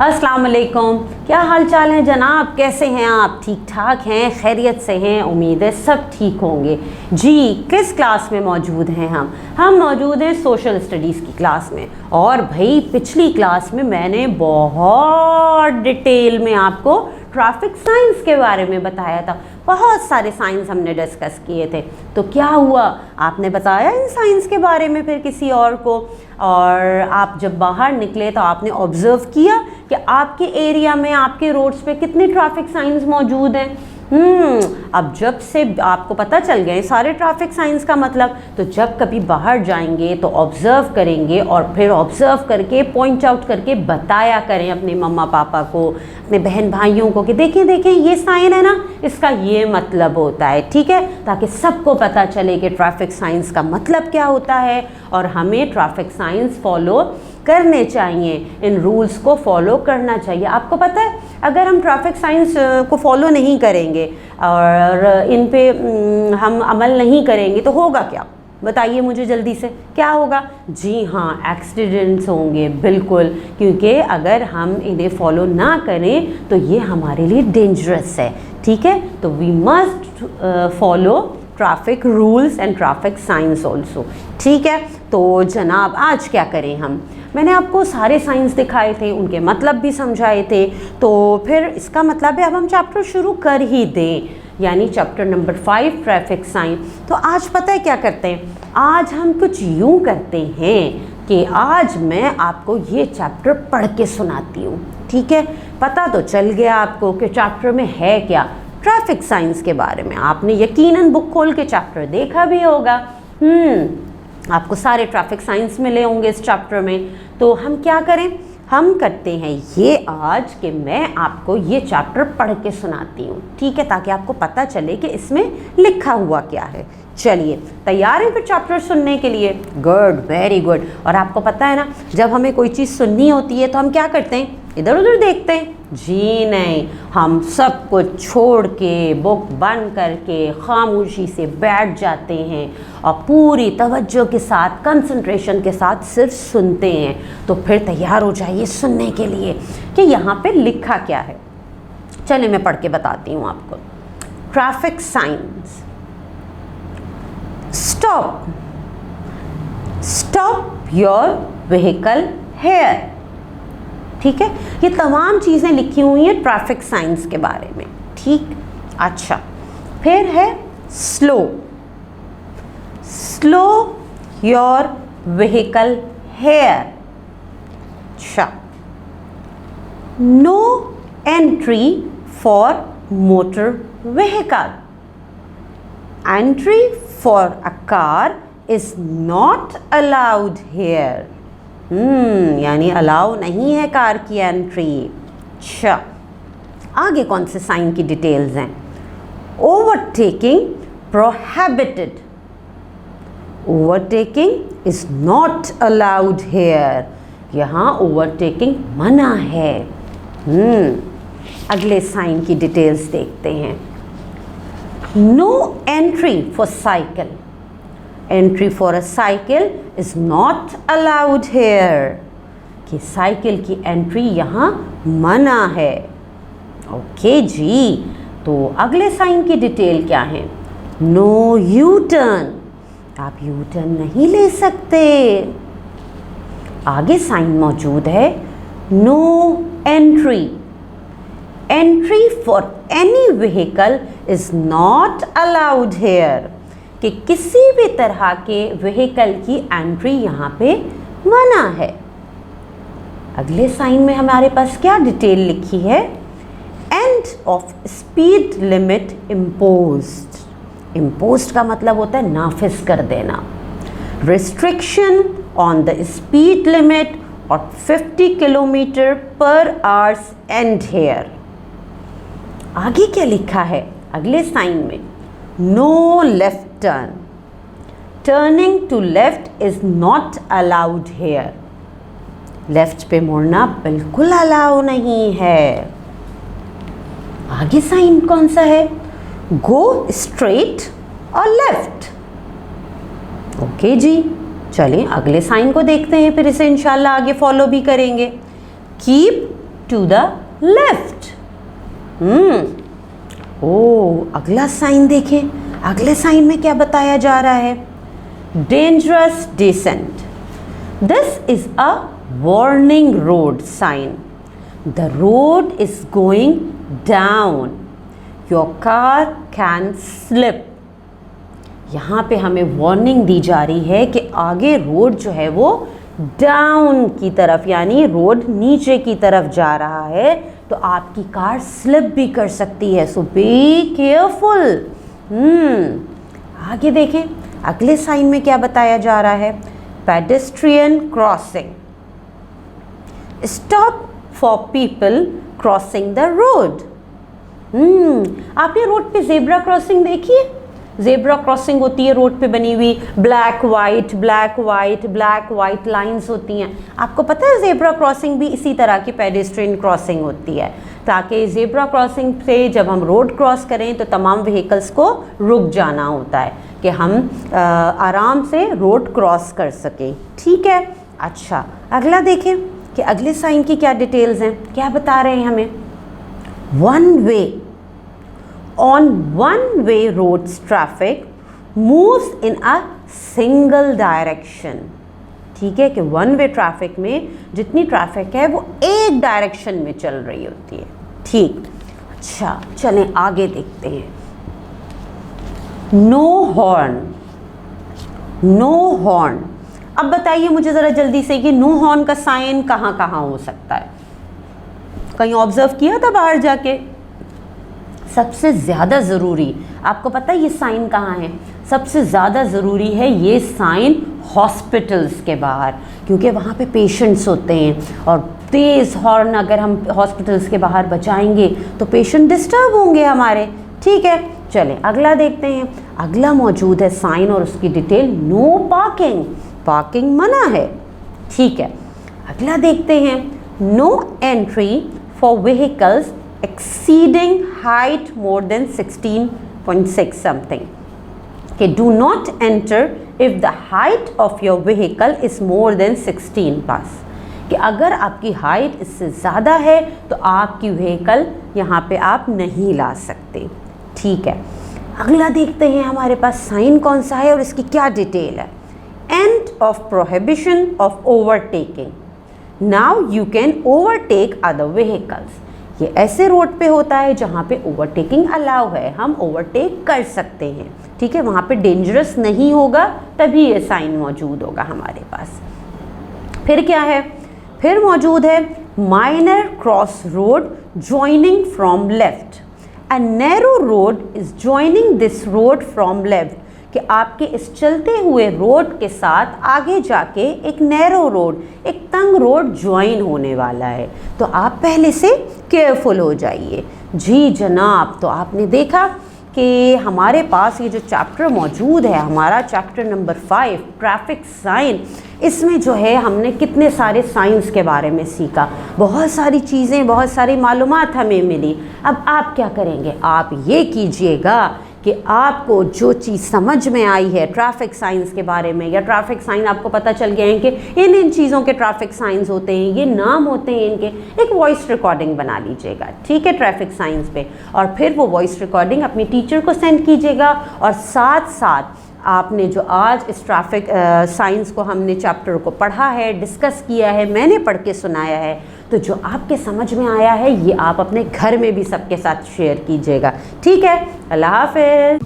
अस्सलाम वालेकुम। क्या हाल चाल है जनाब, कैसे हैं आप? ठीक ठाक हैं, खैरियत से हैं? उम्मीद है सब ठीक होंगे। जी, किस क्लास में मौजूद हैं हम मौजूद हैं सोशल स्टडीज़ की क्लास में। और भाई पिछली क्लास में मैंने बहुत डिटेल में आपको ट्रैफिक साइंस के बारे में बताया था। बहुत सारे साइंस हमने डिस्कस किए थे। तो क्या हुआ, आपने बताया इन साइंस के बारे में फिर किसी और को, और आप जब बाहर निकले तो आपने ऑब्जर्व किया कि आपके एरिया में, आपके रोड्स पे कितने ट्रैफिक साइंस मौजूद हैं। अब जब से आपको पता चल गए सारे ट्रैफिक साइंस का मतलब, तो जब कभी बाहर जाएंगे तो ऑब्जर्व करेंगे और फिर ऑब्जर्व करके पॉइंट आउट करके बताया करें अपने मम्मा पापा को, अपने बहन भाइयों को कि देखें देखें ये साइन है ना, इसका ये मतलब होता है। ठीक है, ताकि सबको पता चले कि ट्रैफिक साइंस का मतलब क्या होता है और हमें ट्रैफिक साइंस फॉलो करने चाहिए, इन रूल्स को फॉलो करना चाहिए। आपको पता है, अगर हम ट्रैफिक साइंस को फॉलो नहीं करेंगे और इन पे हम अमल नहीं करेंगे तो होगा क्या? बताइए मुझे जल्दी से, क्या होगा? जी हाँ, एक्सीडेंट्स होंगे, बिल्कुल। क्योंकि अगर हम इन्हें फॉलो ना करें तो ये हमारे लिए डेंजरस है। ठीक है, तो we must follow traffic rules and traffic signs also. ठीक है, तो जनाब आज क्या करें हम? मैंने आपको सारे साइंस दिखाए थे, उनके मतलब भी समझाए थे। तो फिर इसका मतलब है अब हम चैप्टर शुरू कर ही दें, यानी चैप्टर नंबर 5 ट्रैफिक साइन। तो आज पता है क्या करते हैं? आज हम कुछ यूँ करते हैं कि आज मैं आपको ये चैप्टर पढ़ के सुनाती हूँ। ठीक है, पता तो चल गया आपको कि चैप्टर में है क्या, ट्रैफिक साइंस के बारे में। आपने यकीनन बुक खोल के चैप्टर देखा भी होगा। आपको सारे ट्रैफिक साइंस मिले होंगे इस चैप्टर में। तो हम क्या करें, हम करते हैं ये आज कि मैं आपको ये चैप्टर पढ़ के सुनाती हूँ। ठीक है, ताकि आपको पता चले कि इसमें लिखा हुआ क्या है। चलिए, तैयार हैं फिर चैप्टर सुनने के लिए? Good, very good. और आपको पता है ना, जब हमें कोई चीज़ सुननी होती है तो हम क्या करते हैं? इधर उधर देखते हैं? जी नहीं, हम सब कुछ छोड़ के, बुक बंद करके खामोशी से बैठ जाते हैं और पूरी तवज्जो के साथ, कंसंट्रेशन के साथ सिर्फ सुनते हैं। तो फिर तैयार हो जाइए सुनने के लिए कि यहाँ पे लिखा क्या है। चलिए मैं पढ़ के बताती हूँ आपको। Traffic signs. Stop, stop your vehicle here. ठीक है, ये तमाम चीज़ें लिखी हुई हैं ट्रैफिक साइंस के बारे में। ठीक, अच्छा, फिर है slow, slow your vehicle here. अच्छा, no entry for motor vehicle, entry for a car is not allowed here. यानी अलाउ नहीं है कार की एंट्री। अच्छा, आगे कौन से साइन की डिटेल्स हैं? Overtaking prohibited, overtaking is not allowed here. यहाँ ओवरटेकिंग मना है। अगले साइन की डिटेल्स देखते हैं। No entry for cycle, entry for a cycle is not allowed here, कि साइकिल की एंट्री यहाँ मना है। ओके जी, तो अगले साइन की डिटेल क्या है? नो यू टर्न, आप यू टर्न नहीं ले सकते। आगे साइन मौजूद है no entry, entry for any vehicle is not allowed here, कि किसी भी तरह के व्हीकल की एंट्री यहाँ पे मना है। अगले साइन में हमारे पास क्या डिटेल लिखी है? End of speed limit imposed. Imposed का मतलब होता है नाफिज कर देना। Restriction on the speed limit और 50 किलोमीटर पर आवर्स एंड हेयर। आगे क्या लिखा है अगले साइन में? No left turn, turning to left is not allowed here. Left पे मुड़ना बिल्कुल अलाउ नहीं है। आगे साइन कौन सा है? गो स्ट्रेट और लेफ्ट। ओके जी, चलिए अगले साइन को देखते हैं, फिर इसे इंशाल्लाह आगे फॉलो भी करेंगे। Keep to the left. अगला साइन देखें, अगले साइन में क्या बताया जा रहा है? Dangerous descent. This is a warning road sign. The road is going down. Your car can slip. यहाँ पे हमें वार्निंग दी जा रही है कि आगे रोड जो है वो डाउन की तरफ, यानी रोड नीचे की तरफ जा रहा है, तो आपकी कार स्लिप भी कर सकती है. सो बी केयरफुल. आगे देखें, अगले साइन में क्या बताया जा रहा है? Pedestrian crossing. Stop for people crossing the road. आपने रोड पे जेब्रा क्रॉसिंग देखी है? जेब्रा क्रॉसिंग होती है रोड पे बनी हुई, black white black white black white lines होती हैं. आपको पता है जेब्रा क्रॉसिंग भी इसी तरह की पेडेस्ट्रियन क्रॉसिंग होती है, ताकि जेब्रा क्रॉसिंग से जब हम रोड क्रॉस करें तो तमाम व्हीकल्स को रुक जाना होता है कि हम आराम से रोड क्रॉस कर सकें. ठीक है. अच्छा, अगला देखें कि अगले साइन की क्या डिटेल्स हैं, क्या बता रहे हैं हमें? One way. On one-way roads traffic moves in a single direction. ठीक है कि वन वे ट्रैफिक में जितनी ट्रैफिक है वो एक डायरेक्शन में चल रही होती है. ठीक. अच्छा, चलें आगे देखते हैं. No horn. No horn. अब बताइए मुझे ज़रा जल्दी से कि नो हॉर्न का साइन कहाँ कहाँ हो सकता है? कहीं ऑब्जर्व किया था बाहर जाके? सबसे ज़्यादा ज़रूरी, आपको पता है ये साइन कहाँ है? सबसे ज़्यादा ज़रूरी है ये साइन हॉस्पिटल्स के बाहर, क्योंकि वहाँ पे पेशेंट्स होते हैं और तेज़ हॉर्न अगर हम हॉस्पिटल्स के बाहर बजाएंगे तो पेशेंट डिस्टर्ब होंगे हमारे. ठीक है. चलें अगला देखते हैं. अगला मौजूद है साइन और उसकी डिटेल. No parking. पार्किंग मना है. ठीक है. अगला देखते हैं. No entry for vehicles exceeding height more than 16.6 something. Okay, do not enter if the height of your vehicle is more than 16 plus. कि अगर आपकी हाइट इससे ज़्यादा है तो आपकी व्हीकल यहाँ पे आप नहीं ला सकते. ठीक है. अगला देखते हैं हमारे पास साइन कौन सा है और इसकी क्या डिटेल है. End of prohibition of overtaking. Now you can overtake other vehicles. ये ऐसे रोड पे होता है जहाँ पे ओवरटेकिंग अलाउ है, हम ओवरटेक कर सकते हैं. ठीक है. वहाँ पे डेंजरस नहीं होगा, तभी ये साइन मौजूद होगा हमारे पास. फिर क्या है? फिर मौजूद है minor cross road joining from left. A narrow road is joining this road from left. कि आपके इस चलते हुए रोड के साथ आगे जाके एक नैरो रोड, एक तंग रोड ज्वाइन होने वाला है, तो आप पहले से केयरफुल हो जाइए. जी जनाब. तो आपने देखा कि हमारे पास ये जो चैप्टर मौजूद है, हमारा चैप्टर नंबर 5 ट्रैफिक साइन, इसमें जो है हमने कितने सारे साइंस के बारे में सीखा, बहुत सारी चीज़ें, बहुत सारी मालूमात हमें मिली. अब आप क्या करेंगे? आप ये कीजिएगा कि आपको जो चीज़ समझ में आई है ट्रैफिक साइंस के बारे में, या ट्रैफिक साइन आपको पता चल गया है कि इन चीज़ों के ट्रैफिक साइंस होते हैं, ये नाम होते हैं इनके, एक वॉइस रिकॉर्डिंग बना लीजिएगा. ठीक है. ट्रैफिक साइंस पे, और फिर वो वॉइस रिकॉर्डिंग अपनी टीचर को सेंड कीजिएगा. और साथ साथ आपने जो आज इस ट्रैफिक साइंस को हमने चैप्टर को पढ़ा है, डिस्कस किया है, मैंने पढ़ के सुनाया है, तो जो आपके समझ में आया है ये आप अपने घर में भी सबके साथ शेयर कीजिएगा. ठीक है. अल्लाह हाफ़िज़.